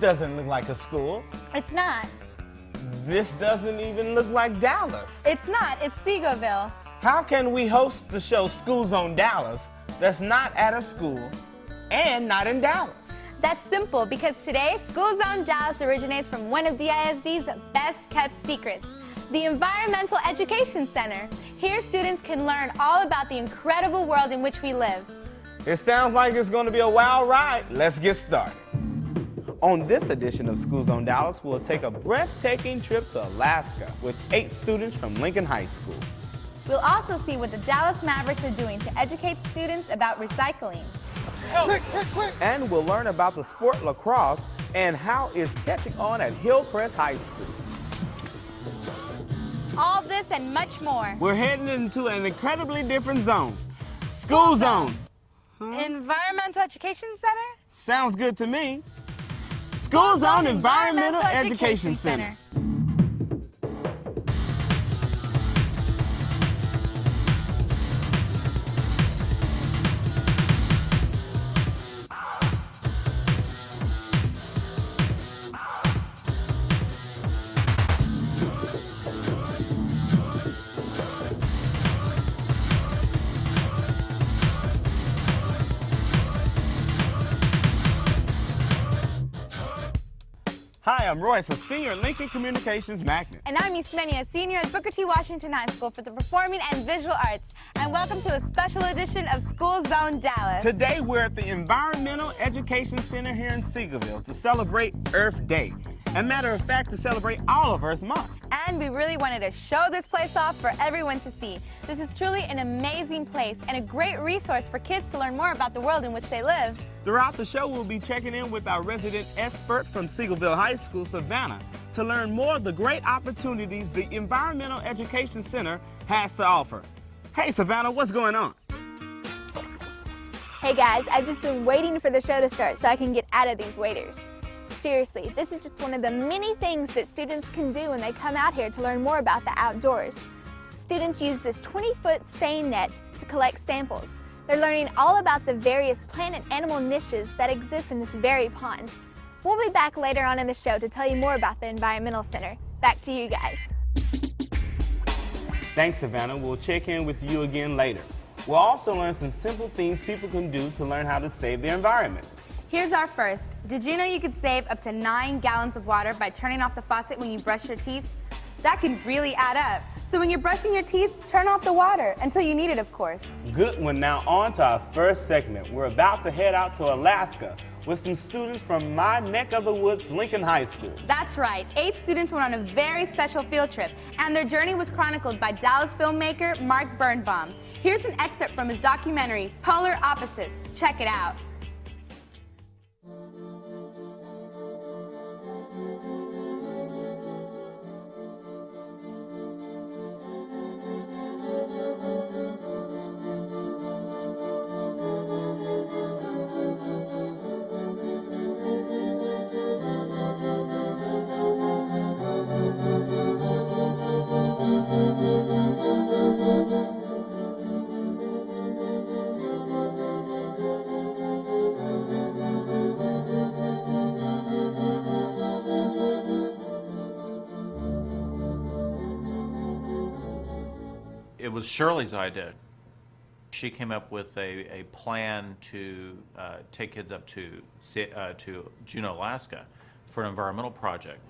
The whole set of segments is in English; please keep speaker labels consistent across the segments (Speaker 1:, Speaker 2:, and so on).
Speaker 1: doesn't look like a school.
Speaker 2: It's not.
Speaker 1: This doesn't even look like Dallas.
Speaker 2: It's not. It's Seagoville.
Speaker 1: How can we host the show School Zone Dallas that's not at a school and not in Dallas?
Speaker 2: That's simple, because today, School Zone Dallas originates from one of DISD's best-kept secrets, the Environmental Education Center. Here, students can learn all about the incredible world in which we live.
Speaker 1: It sounds like it's going to be a wild ride. Let's get started. On this edition of School Zone Dallas, we'll take a breathtaking trip to Alaska with 8 students from Lincoln High School.
Speaker 2: We'll also see what the Dallas Mavericks are doing to educate students about recycling.
Speaker 3: Quick!
Speaker 1: And we'll learn about the sport lacrosse and how it's catching on at Hillcrest High School.
Speaker 2: All this and much more.
Speaker 1: We're heading into an incredibly different zone. School Zone.
Speaker 2: Environmental Education Center?
Speaker 1: Sounds good to me. School Zone Environmental Education Center. Hi, I'm Royce, a senior at Lincoln Communications Magnet.
Speaker 2: And I'm Ismenia, a senior at Booker T. Washington High School for the Performing and Visual Arts. And welcome to a special edition of School Zone Dallas.
Speaker 1: Today we're at the Environmental Education Center here in Seagoville to celebrate Earth Day. And matter of fact, to celebrate all of Earth Month.
Speaker 2: And we really wanted to show this place off for everyone to see. This is truly an amazing place and a great resource for kids to learn more about the world in which they live.
Speaker 1: Throughout the show, we'll be checking in with our resident expert from Seagoville High School, Savannah, to learn more of the great opportunities the Environmental Education Center has to offer. Hey, Savannah, what's going on?
Speaker 4: Hey guys, I've just been waiting for the show to start so I can get out of these waiters. Seriously, this is just one of the many things that students can do when they come out here to learn more about the outdoors. Students use this 20-foot seine net to collect samples. They're learning all about the various plant and animal niches that exist in this very pond. We'll be back later on in the show to tell you more about the Environmental Center. Back to you guys.
Speaker 1: Thanks, Savannah. We'll check in with you again later. We'll also learn some simple things people can do to learn how to save the environment.
Speaker 2: Here's our first. Did you know you could save up to 9 gallons of water by turning off the faucet when you brush your teeth? That can really add up. So when you're brushing your teeth, turn off the water until you need it, of course.
Speaker 1: Good one. Now on to our first segment. We're about to head out to Alaska with some students from my neck of the woods, Lincoln High School.
Speaker 2: That's right. 8 students went on a very special field trip, and their journey was chronicled by Dallas filmmaker Mark Birnbaum. Here's an excerpt from his documentary, Polar Opposites. Check it out.
Speaker 5: It was Shirley's idea. She came up with a plan to take kids up to Juneau, Alaska for an environmental project.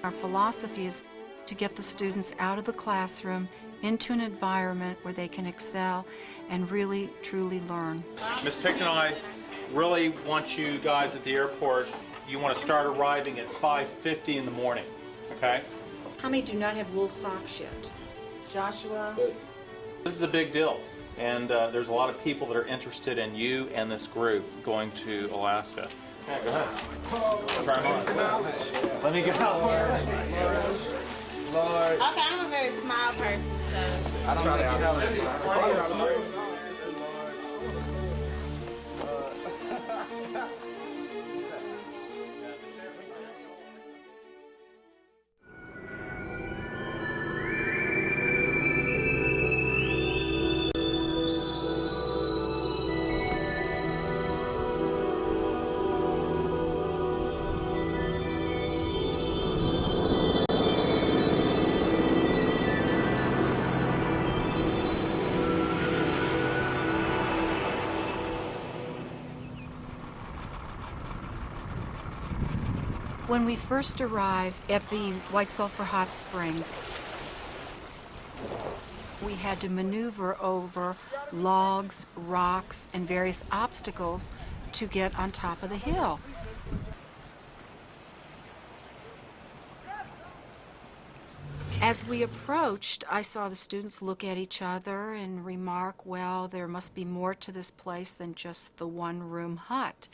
Speaker 6: Our philosophy is to get the students out of the classroom into an environment where they can excel and really, truly learn.
Speaker 7: Ms. Pick and I really want you guys at the airport, you want to start arriving at 5:50 in the morning, okay?
Speaker 8: How many do not have wool socks yet? Joshua?
Speaker 7: This is a big deal, and there's a lot of people that are interested in you and this group going to Alaska. Yeah, go ahead. Try them on. Let me go. Lord.
Speaker 9: Okay, I'm a very small person, so.
Speaker 7: I don't know.
Speaker 6: When we first arrived at the White Sulphur Hot Springs, we had to maneuver over logs, rocks, and various obstacles to get on top of the hill. As we approached, I saw the students look at each other and remark, well, there must be more to this place than just the one-room hut.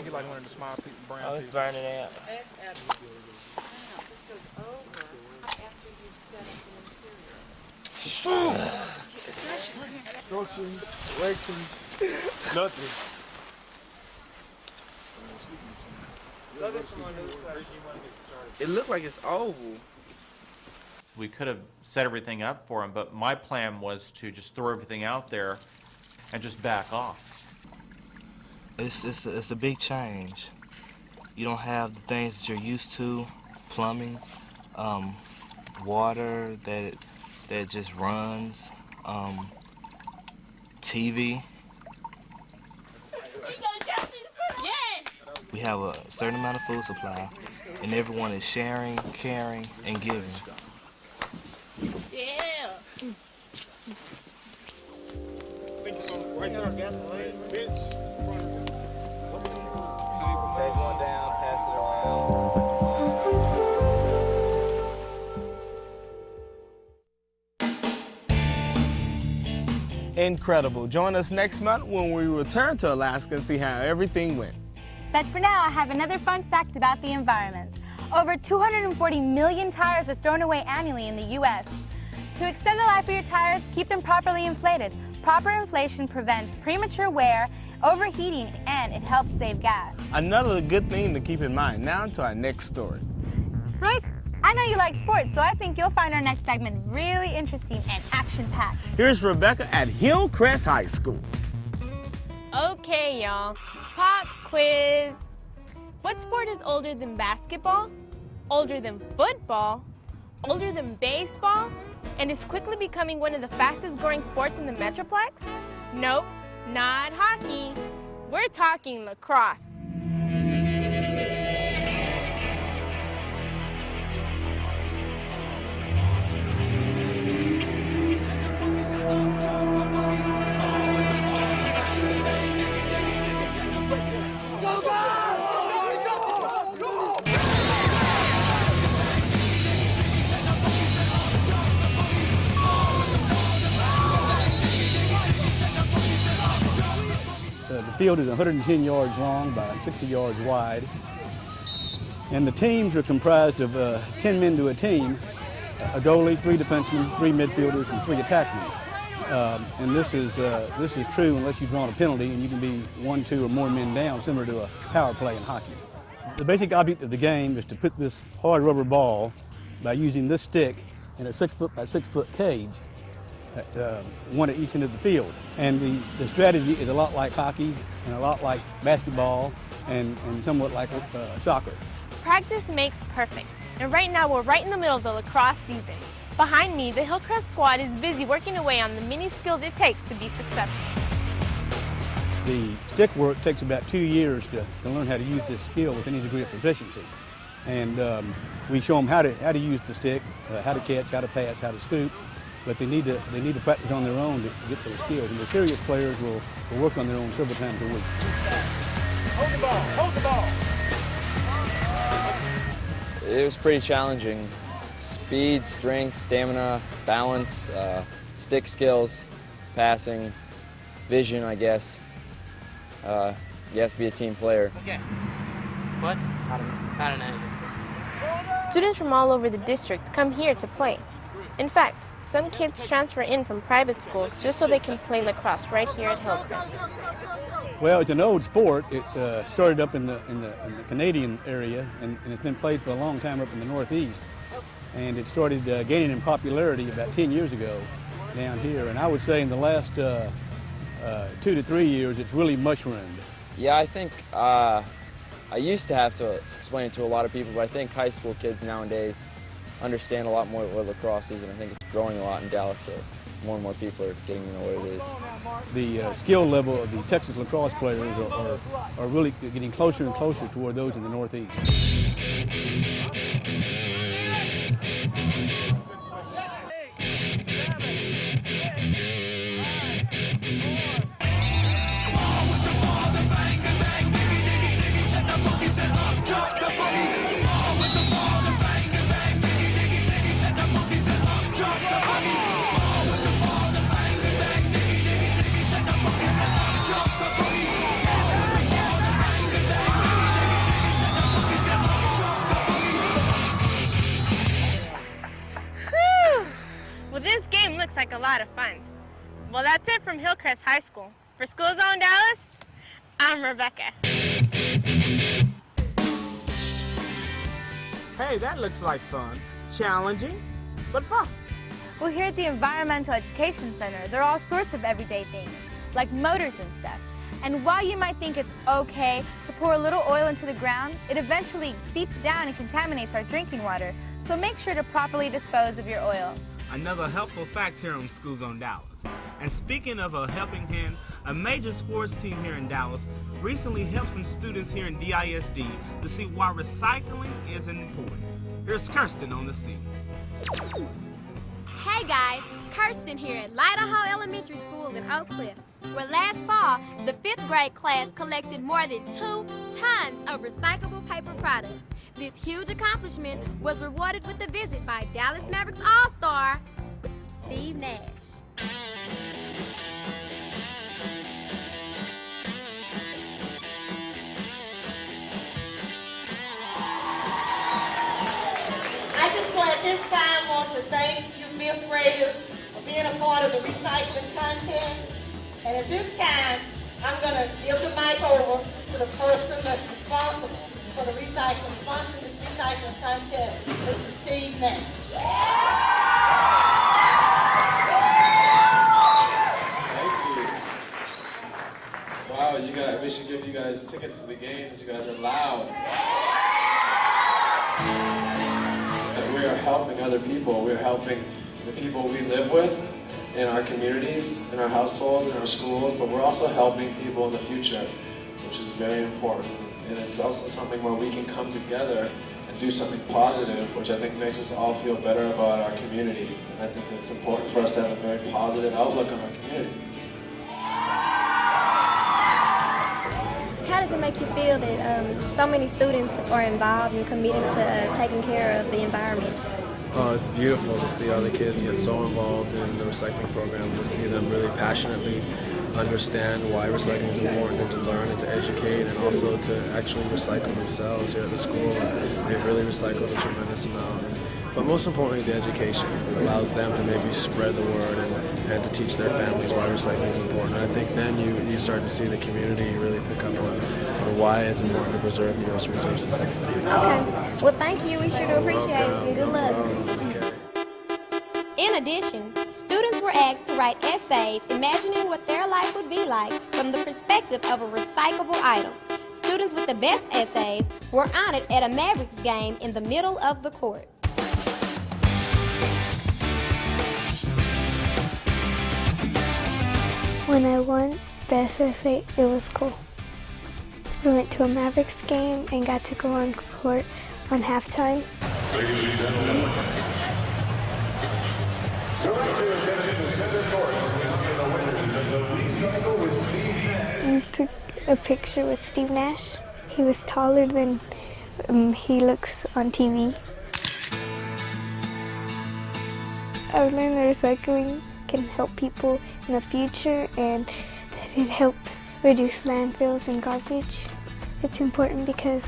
Speaker 3: He like one of the small people, brown
Speaker 1: Oh, it's burning out.
Speaker 3: Instructions, directions, nothing.
Speaker 1: It looked like it's oval.
Speaker 5: We could have set everything up for him, but my plan was to just throw everything out there and just back off.
Speaker 10: It's a big change. You don't have the things that you're used to, plumbing, water that just runs, TV. We have a certain amount of food supply, and everyone is sharing, caring, and giving.
Speaker 9: Yeah.
Speaker 3: Right there, gasoline, bitch.
Speaker 1: Take one down, pass it around. Incredible. Join us next month when we return to Alaska and see how everything went.
Speaker 2: But for now, I have another fun fact about the environment. Over 240 million tires are thrown away annually in the U.S. To extend the life of your tires, keep them properly inflated. Proper inflation prevents premature wear, overheating, and it helps save gas.
Speaker 1: Another good thing to keep in mind. Now to our next story.
Speaker 2: Royce, I know you like sports, so I think you'll find our next segment really interesting and action-packed.
Speaker 1: Here's Rebecca at Hillcrest High School.
Speaker 9: Okay, y'all. Pop quiz. What sport is older than basketball, older than football, older than baseball, and is quickly becoming one of the fastest growing sports in the Metroplex? Nope, not hockey. We're talking lacrosse.
Speaker 11: The field is 110 yards long by 60 yards wide, and the teams are comprised of 10 men to a team, a goalie, 3 defensemen, 3 midfielders, and 3 attackmen. And this is true unless you've drawn a penalty, and you can be 1, 2, or more men down, similar to a power play in hockey. The basic object of the game is to put this hard rubber ball by using this stick in a 6 foot by 6 foot cage, one at each end of the field. And the strategy is a lot like hockey and a lot like basketball and somewhat like soccer.
Speaker 9: Practice makes perfect, and right now we're right in the middle of the lacrosse season. Behind me, the Hillcrest squad is busy working away on the many skills it takes to be successful.
Speaker 11: The stick work takes about 2 years to learn how to use this skill with any degree of proficiency. And we show them how to use the stick, how to catch, how to pass, how to scoop. But they need to practice on their own to get those skills. And the serious players will work on their own several times a week.
Speaker 1: Hold the ball, hold the ball.
Speaker 12: It was pretty challenging. Speed, strength, stamina, balance, stick skills, passing, vision, I guess. You have to be a team player.
Speaker 1: Okay.
Speaker 13: What? I don't know.
Speaker 9: Students from all over the district come here to play. In fact, some kids transfer in from private schools just so they can play lacrosse right here at Hillcrest.
Speaker 11: Well, it's an old sport. It started up in the Canadian area, and it's been played for a long time up in the Northeast. And it started gaining in popularity about 10 years ago down here. And I would say in the last 2 to 3 years, it's really mushroomed.
Speaker 12: Yeah, I think I used to have to explain it to a lot of people, but I think high school kids nowadays understand a lot more what lacrosse is, and I think it's growing a lot in Dallas, so more and more people are getting to know what it is.
Speaker 11: the skill level of the Texas lacrosse players are really getting closer and closer toward those in the Northeast.
Speaker 9: Well, this game looks like a lot of fun. Well, that's it from Hillcrest High School. For School Zone Dallas, I'm Rebecca.
Speaker 1: Hey, that looks like fun. Challenging, but fun.
Speaker 2: Well, here at the Environmental Education Center, there are all sorts of everyday things, like motors and stuff. And while you might think it's okay to pour a little oil into the ground, it eventually seeps down and contaminates our drinking water. So make sure to properly dispose of your oil.
Speaker 1: Another helpful fact here on School Zone Dallas. And speaking of a helping hand, a major sports team here in Dallas recently helped some students here in DISD to see why recycling is important. Here's Kirsten on the scene.
Speaker 14: Hey guys, Kirsten here at Idaho Elementary School in Oak Cliff, where last fall, the 5th grade class collected more than 2 tons of recyclable paper products. This huge accomplishment was rewarded with a visit by Dallas Mavericks All-Star, Steve Nash.
Speaker 15: I just want at this time want to thank you 5th graders for being a part of the recycling contest. And at this time, I'm going to give the mic over to the person that's responsible for the recycling, sponsoring this recycling contest, Mr. Steve Nash.
Speaker 16: Thank you. Wow, you guys, we should give you guys tickets to the games. You guys are loud. We are helping other people. We're helping the people we live with in our communities, in our households, in our schools, but we're also helping people in the future, which is very important. And it's also something where we can come together and do something positive, which I think makes us all feel better about our community. And I think it's important for us to have a very positive outlook on our community.
Speaker 14: How does it make you feel that so many students are involved and committed to taking care of the environment?
Speaker 17: Oh, it's beautiful to see all the kids get so involved in the recycling program, to see them really passionately understand why recycling is important and to learn and to educate and also to actually recycle themselves here at the school. They've really recycled a tremendous amount. But most importantly, the education allows them to maybe spread the word and to teach their families why recycling is important. And I think then you start to see the community really pick up on why it's important to preserve those resources.
Speaker 14: Okay. Well, thank you. We sure do appreciate it. And good luck. In addition, students were asked to write essays imagining what their life would be like from the perspective of a recyclable item. Students with the best essays were honored at a Mavericks game in the middle of the court.
Speaker 18: When I won Best Essay, it was cool. We went to a Mavericks game and got to go on court on halftime.
Speaker 19: Ladies and gentlemen,
Speaker 18: I took a picture with Steve Nash. He was taller than he looks on TV. I've learned that recycling can help people in the future and that it helps reduce landfills and garbage. It's important because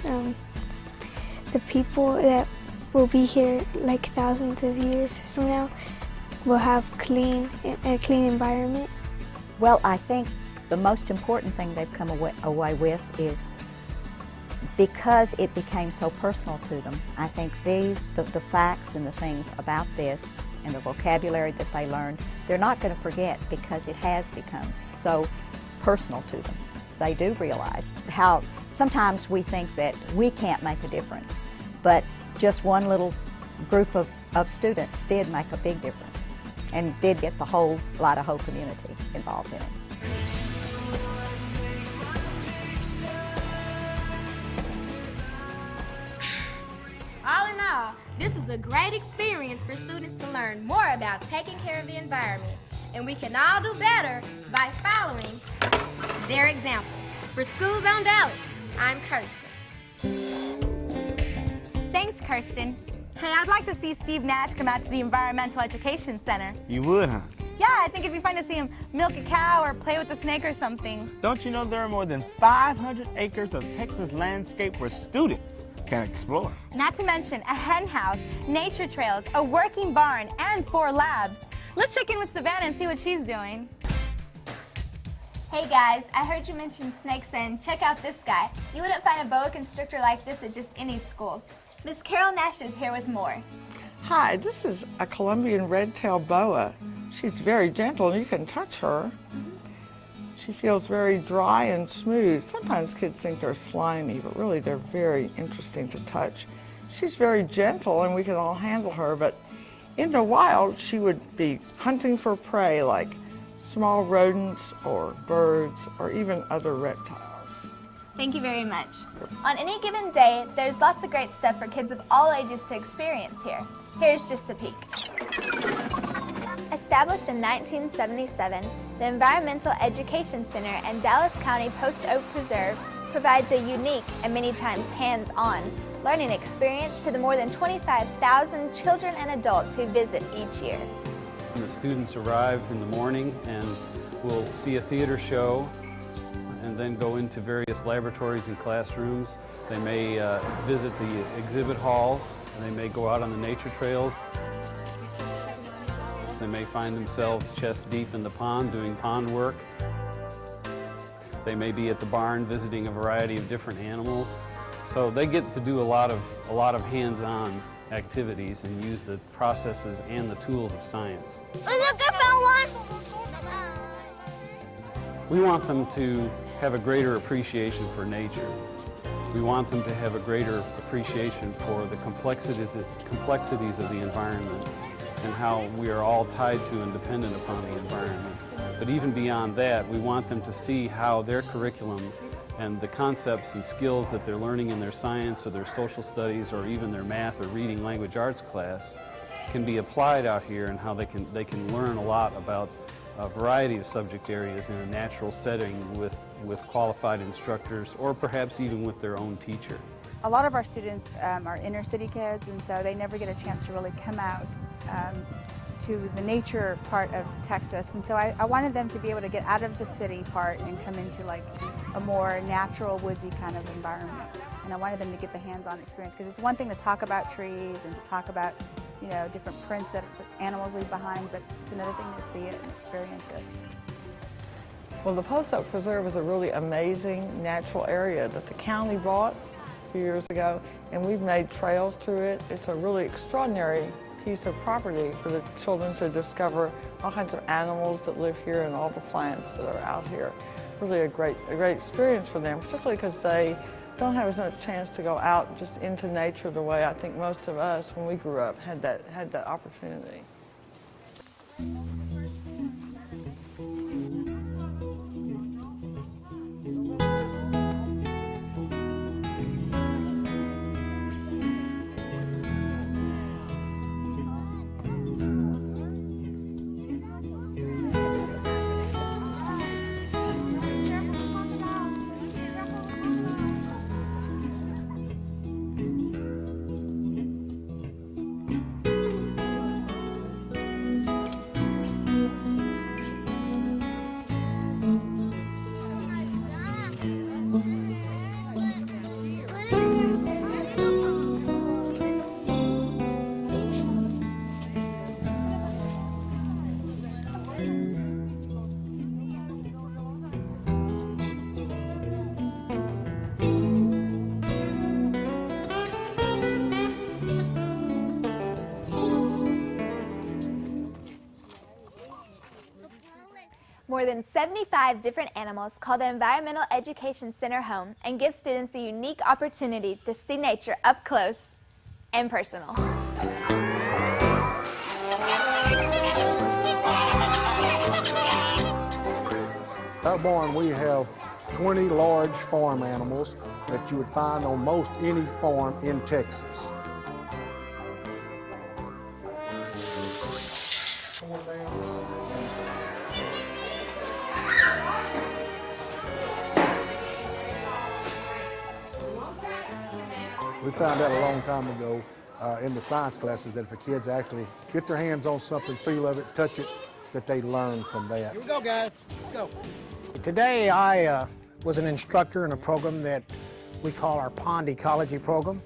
Speaker 18: the people that will be here like thousands of years from now will have a clean environment.
Speaker 20: Well, I think the most important thing they've come away with is because it became so personal to them. I think the facts and the things about this and the vocabulary that they learned, they're not going to forget because it has become so personal to them. They do realize how sometimes we think that we can't make a difference, but just one little group of students did make a big difference and did get the whole Idaho community involved in it.
Speaker 14: a great experience for students to learn more about taking care of the environment. And we can all do better by following their example. For Schools on Dallas, I'm Kirsten.
Speaker 2: Thanks, Kirsten. Hey, I'd like to see Steve Nash come out to the Environmental Education Center.
Speaker 1: You would, huh?
Speaker 2: Yeah, I think it'd be fun to see him milk a cow or play with a snake or something.
Speaker 1: Don't you know there are more than 500 acres of Texas landscape where students can explore?
Speaker 2: Not to mention a hen house, nature trails, a working barn, and 4 labs. Let's check in with Savannah and see what she's doing.
Speaker 4: Hey guys, I heard you mention snakes and check out this guy. You wouldn't find a boa constrictor like this at just any school. Miss Carol Nash is here with more.
Speaker 21: Hi, this is a Colombian red-tailed boa. She's very gentle and you can touch her. She feels very dry and smooth. Sometimes kids think they're slimy, but really they're very interesting to touch. She's very gentle and we can all handle her, but in the wild she would be hunting for prey like small rodents or birds or even other reptiles.
Speaker 4: Thank you very much. On any given day, there's lots of great stuff for kids of all ages to experience here. Here's just a peek. Established in 1977, the Environmental Education Center and Dallas County Post Oak Preserve provides a unique and many times hands-on learning experience to the more than 25,000 children and adults who visit each year.
Speaker 11: The students arrive in the morning and will see a theater show and then go into various laboratories and classrooms. They may visit the exhibit halls, and they may go out on the nature trails. They may find themselves chest deep in the pond doing pond work. They may be at the barn visiting a variety of different animals. So they get to do a lot of hands-on activities and use the processes and the tools of science. We want them to have a greater appreciation for nature. We want them to have a greater appreciation for the complexities of the environment and how we are all tied to and dependent upon the environment. But even beyond that, we want them to see how their curriculum and the concepts and skills that they're learning in their science or their social studies or even their math or reading language arts class can be applied out here, and how they can learn a lot about a variety of subject areas in a natural setting with qualified instructors or perhaps even with their own teacher.
Speaker 22: A lot of our students are inner city kids, and so they never get a chance to really come out to the nature part of Texas, and so I wanted them to be able to get out of the city part and come into like a more natural, woodsy kind of environment. And I wanted them to get the hands-on experience, because it's one thing to talk about trees and to talk about, you know, different prints that animals leave behind, but it's another thing to see it and experience it.
Speaker 21: Well, the Post Oak Preserve is a really amazing natural area that the county bought a few years ago, and we've made trails through it. It's a really extraordinary piece of property for the children to discover all kinds of animals that live here and all the plants that are out here. Really a great experience for them, particularly because they don't have as much chance to go out just into nature the way I think most of us, when we grew up, had that opportunity.
Speaker 4: More than 75 different animals call the Environmental Education Center home and give students the unique opportunity to see nature up close and personal.
Speaker 23: At Barn, we have 20 large farm animals that you would find on most any farm in Texas. We found out a long time ago in the science classes that if the kids actually get their hands on something, feel of it, touch it, that they learn from that.
Speaker 6: Here we go, guys. Let's go.
Speaker 7: Today I was an instructor in a program that we call our pond ecology program.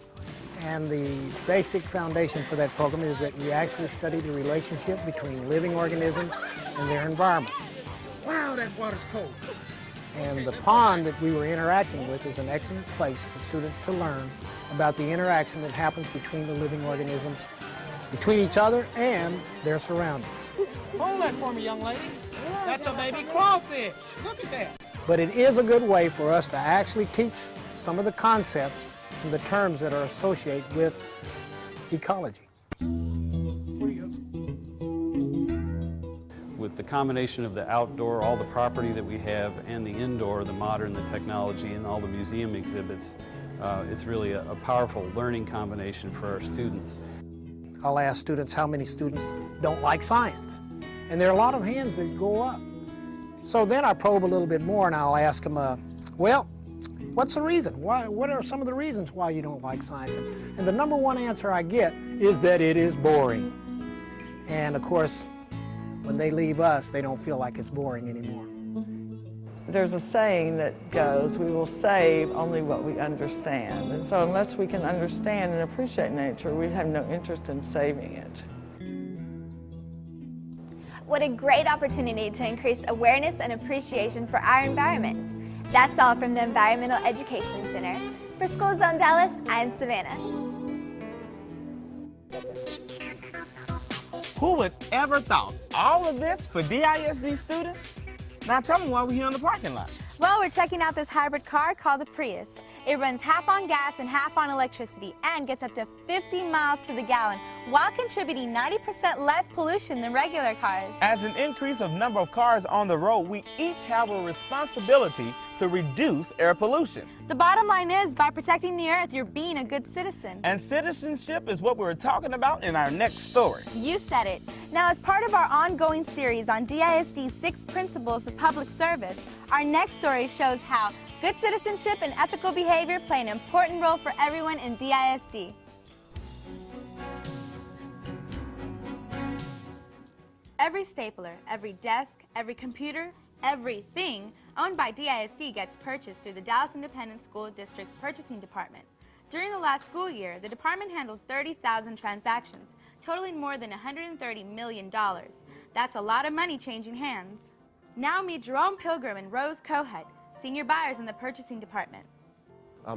Speaker 7: And the basic foundation for that program is that we actually study the relationship between living organisms and their environment.
Speaker 6: Wow, that water's cold.
Speaker 7: And the pond that we were interacting with is an excellent place for students to learn about the interaction that happens between the living organisms, between each other and their surroundings.
Speaker 6: Hold that for me, young lady. That's a baby crawfish. Look at that.
Speaker 7: But it is a good way for us to actually teach some of the concepts and the terms that are associated with ecology.
Speaker 8: With the combination of the outdoor, all the property that we have, and the indoor, the modern, the technology, and all the museum exhibits, it's really a powerful learning combination for our students.
Speaker 7: I'll ask students how many students don't like science. And there are a lot of hands that go up. So then I probe a little bit more and I'll ask them, well, what's the reason? What are some of the reasons why you don't like science? And the number one answer I get is that it is boring. And of course, when they leave us, they don't feel like it's boring anymore.
Speaker 21: There's a saying that goes, we will save only what we understand. And so unless we can understand and appreciate nature, we have no interest in saving it.
Speaker 4: What a great opportunity to increase awareness and appreciation for our environment. That's all from the Environmental Education Center. For School Zone Dallas, I'm Savannah.
Speaker 1: Who would ever thought all of this for DISD students? Now tell them why we're here in the parking lot.
Speaker 2: Well, we're checking out this hybrid car called the Prius. It runs half on gas and half on electricity and gets up to 50 miles to the gallon while contributing 90% less pollution than regular cars.
Speaker 1: As an increase of number of cars on the road, we each have a responsibility to reduce air pollution.
Speaker 2: The bottom line is, by protecting the earth, you're being a good citizen.
Speaker 1: And citizenship is what we're talking about in our next story.
Speaker 2: You said it. Now, as part of our ongoing series on DISD's 6 principles of public service, our next story shows how good citizenship and ethical behavior play an important role for everyone in DISD. Every stapler, every desk, every computer, everything owned by DISD gets purchased through the Dallas Independent School District's Purchasing Department. During the last school year, the department handled 30,000 transactions, totaling more than $130 million. That's a lot of money changing hands. Now meet Jerome Pilgrim and Rose Cohet, senior buyers in the Purchasing Department.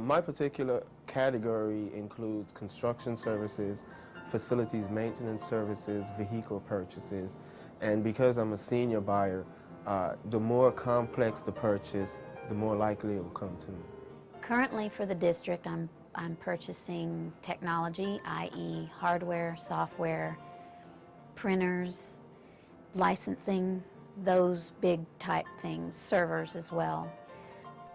Speaker 24: My particular category includes construction services, facilities maintenance services, vehicle purchases, and because I'm a senior buyer, the more complex the purchase, the more likely it will come to me.
Speaker 25: Currently for the district, I'm purchasing technology, i.e. hardware, software, printers, licensing, those big type things, servers as well.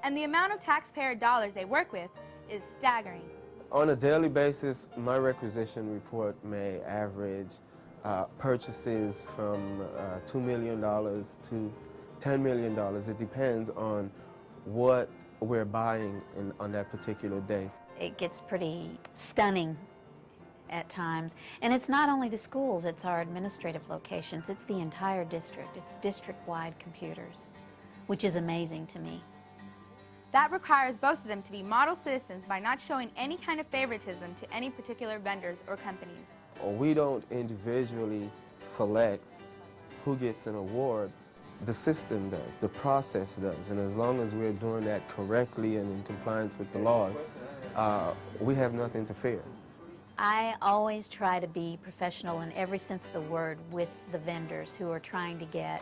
Speaker 2: And the amount of taxpayer dollars they work with is staggering.
Speaker 24: On a daily basis, my requisition report may average purchases from $2 million to $10 million. It depends on what we're buying on that particular day.
Speaker 25: It gets pretty stunning at times. And it's not only the schools, it's our administrative locations. It's the entire district. It's district-wide computers, which is amazing to me.
Speaker 2: That requires both of them to be model citizens by not showing any kind of favoritism to any particular vendors or companies.
Speaker 24: We don't individually select who gets an award. The system does, the process does, and as long as we're doing that correctly and in compliance with the laws, we have nothing to fear.
Speaker 25: I always try to be professional in every sense of the word with the vendors who are trying to get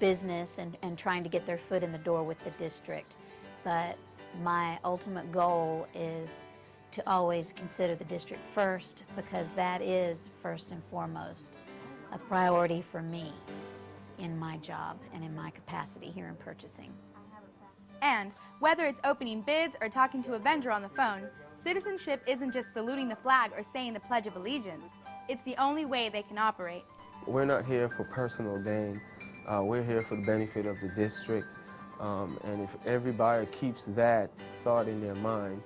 Speaker 25: business and trying to get their foot in the door with the district. But my ultimate goal is to always consider the district first, because that is first and foremost a priority for me in my job and in my capacity here in purchasing.
Speaker 2: And whether it's opening bids or talking to a vendor on the phone, citizenship isn't just saluting the flag or saying the Pledge of Allegiance. It's the only way they can operate.
Speaker 24: We're not here for personal gain. We're here for the benefit of the district. And if every buyer keeps that thought in their mind,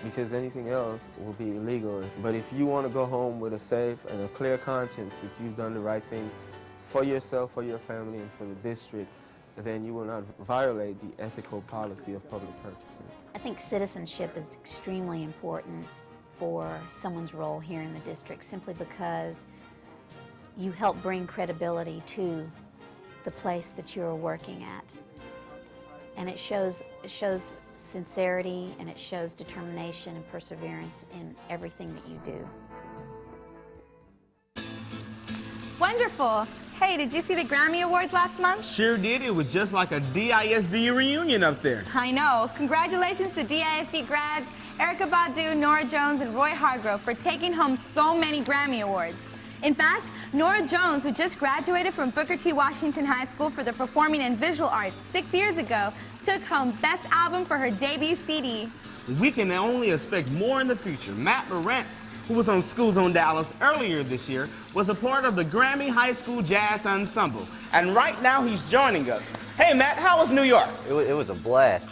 Speaker 24: because anything else will be illegal. But if you want to go home with a safe and a clear conscience that you've done the right thing for yourself, for your family, and for the district, then you will not violate the ethical policy of public purchasing.
Speaker 25: I think citizenship is extremely important for someone's role here in the district, simply because you help bring credibility to the place that you're working at. And it shows sincerity, and it shows determination and perseverance in everything that you do.
Speaker 2: Wonderful. Hey, did you see the Grammy Awards last month?
Speaker 1: Sure did. It was just like a DISD reunion up there.
Speaker 2: I know. Congratulations to DISD grads Erykah Badu, Norah Jones, and Roy Hargrove for taking home so many Grammy Awards. In fact, Norah Jones, who just graduated from Booker T. Washington High School for the Performing and Visual Arts 6 years ago, took home Best Album for her debut CD.
Speaker 1: We can only expect more in the future. Matt Lawrence, who was on School Zone Dallas earlier this year, was a part of the Grammy High School Jazz Ensemble. And right now he's joining us. Hey Matt, how was New York?
Speaker 3: It was a blast.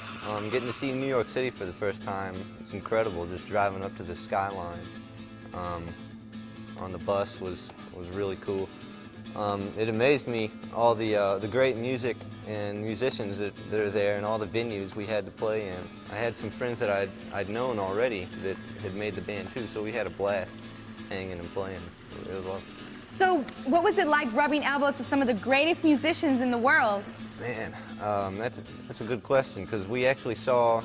Speaker 3: Getting to see New York City for the first time, it's incredible. Just driving up to the Skyline on the bus was really cool. It amazed me, all the great music and musicians that are there, and all the venues we had to play in. I had some friends that I'd known already that had made the band too, so we had a blast hanging and playing. It was awesome.
Speaker 2: So what was it like rubbing elbows with some of the greatest musicians in the world?
Speaker 3: Man, that's a good question, because we actually saw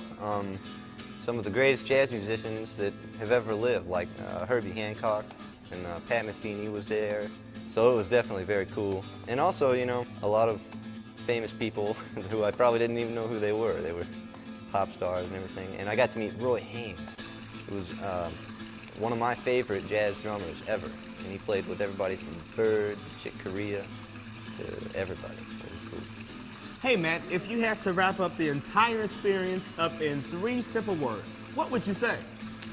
Speaker 3: some of the greatest jazz musicians that have ever lived, like Herbie Hancock, and Pat Metheny was there. So it was definitely very cool. And also, you know, a lot of famous people who I probably didn't even know who they were. They were pop stars and everything. And I got to meet Roy Haynes, who was one of my favorite jazz drummers ever. And he played with everybody from Bird to Chick Corea to everybody. It was cool.
Speaker 1: Hey Matt, if you had to wrap up the entire experience up in 3 simple words, what would you say?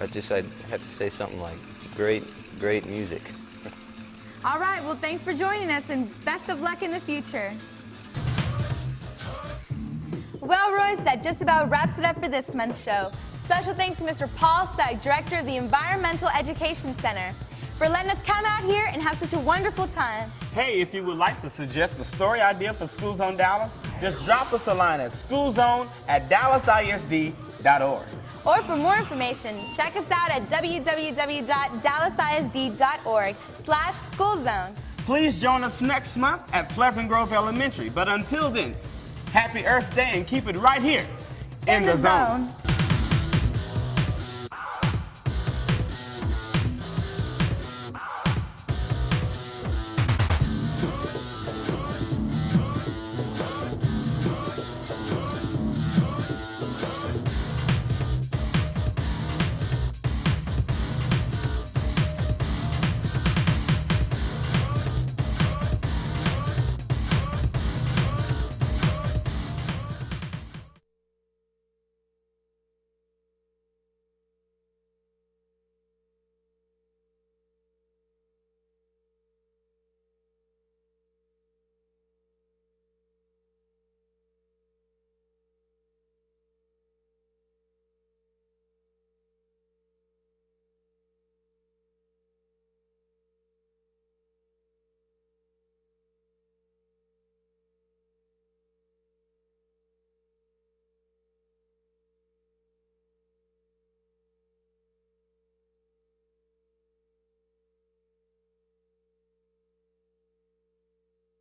Speaker 3: I'd have to say something like great music.
Speaker 2: All right, well, thanks for joining us, and best of luck in the future. Well, Royce, that just about wraps it up for this month's show. Special thanks to Mr. Paul Sugg, Director of the Environmental Education Center, for letting us come out here and have such a wonderful time.
Speaker 1: Hey, if you would like to suggest a story idea for School Zone Dallas, just drop us a line at schoolzone@dallasisd.org.
Speaker 2: Or for more information, check us out at www.dallasisd.org/schoolzone.
Speaker 1: Please join us next month at Pleasant Grove Elementary. But until then, happy Earth Day and keep it right here in the zone.